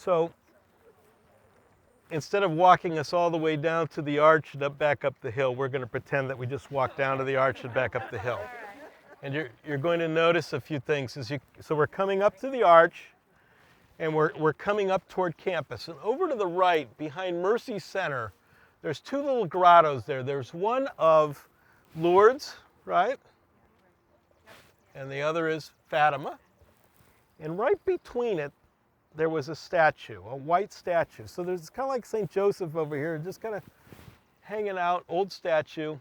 So instead of walking us all the way down to the arch and back up the hill, we're going to pretend that we just walked down to the arch and back up the hill. And you're going to notice a few things. So we're coming up to the arch, and we're coming up toward campus. And over to the right, behind Mercy Center, there's two little grottos there. There's one of Lourdes, right? And the other is Fatima. And right between it, there was a statue, a white statue. So there's kind of like St. Joseph over here, just kind of hanging out, old statue.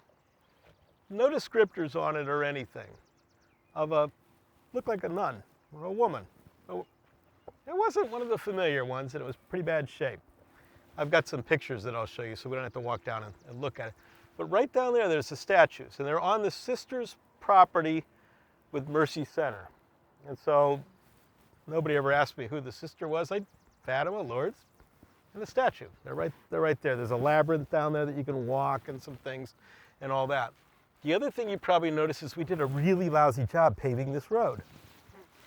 No descriptors on it or anything. Looked like a nun or a woman. It wasn't one of the familiar ones, and it was pretty bad shape. I've got some pictures that I'll show you, so we don't have to walk down and look at it. But right down there, there's the statues, and they're on the sisters' property with Mercy Center. And so nobody ever asked me who the sister was. Fatima, Lourdes, and the statue. They're right there. There's a labyrinth down there that you can walk and some things and all that. The other thing you probably noticed is we did a really lousy job paving this road.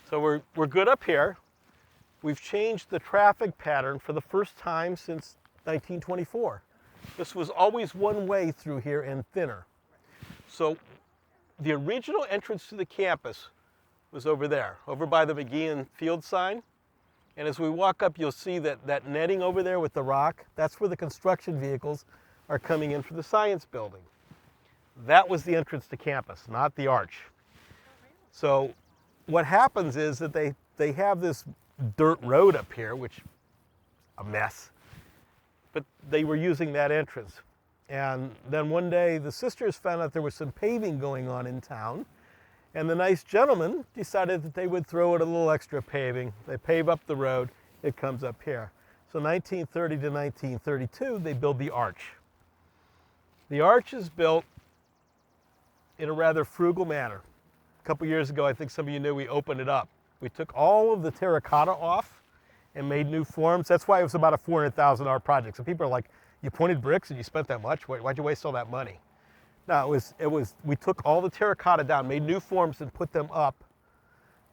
So we're good up here. We've changed the traffic pattern for the first time since 1924. This was always one way through here and thinner. So the original entrance to the campus was over there, over by the McGeehan Field sign. And as we walk up, you'll see that netting over there with the rock, that's where the construction vehicles are coming in for the science building. That was the entrance to campus, not the arch. So what happens is that they have this dirt road up here, which is a mess, but they were using that entrance. And then one day the sisters found out there was some paving going on in town, and the nice gentleman decided that they would throw it a little extra paving. They pave up the road, it comes up here. So 1930 to 1932, they build the arch. The arch is built in a rather frugal manner. A couple years ago, I think some of you knew, we opened it up. We took all of the terracotta off and made new forms. That's why it was about a $400,000 project. So people are like, you pointed bricks and you spent that much? Why'd you waste all that money? No, we took all the terracotta down, made new forms and put them up.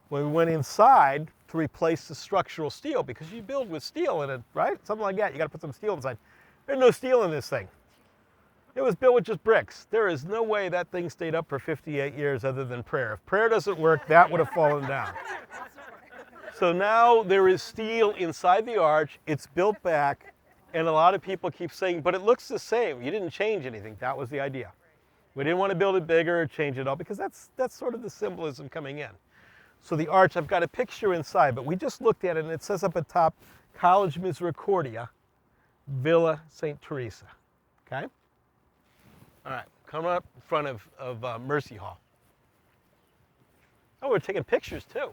When we went inside to replace the structural steel, because you build with steel in it, right? Something like that, you gotta put some steel inside. There's no steel in this thing. It was built with just bricks. There is no way that thing stayed up for 58 years other than prayer. If prayer doesn't work, that would have fallen down. So now there is steel inside the arch, it's built back, and a lot of people keep saying, but it looks the same. You didn't change anything. That was the idea. We didn't want to build it bigger or change it all, because that's sort of the symbolism coming in. So the arch, I've got a picture inside, but we just looked at it, and it says up at top, College Misericordia, Villa St. Teresa, okay? All right, coming up in front of Mercy Hall. Oh, we're taking pictures too.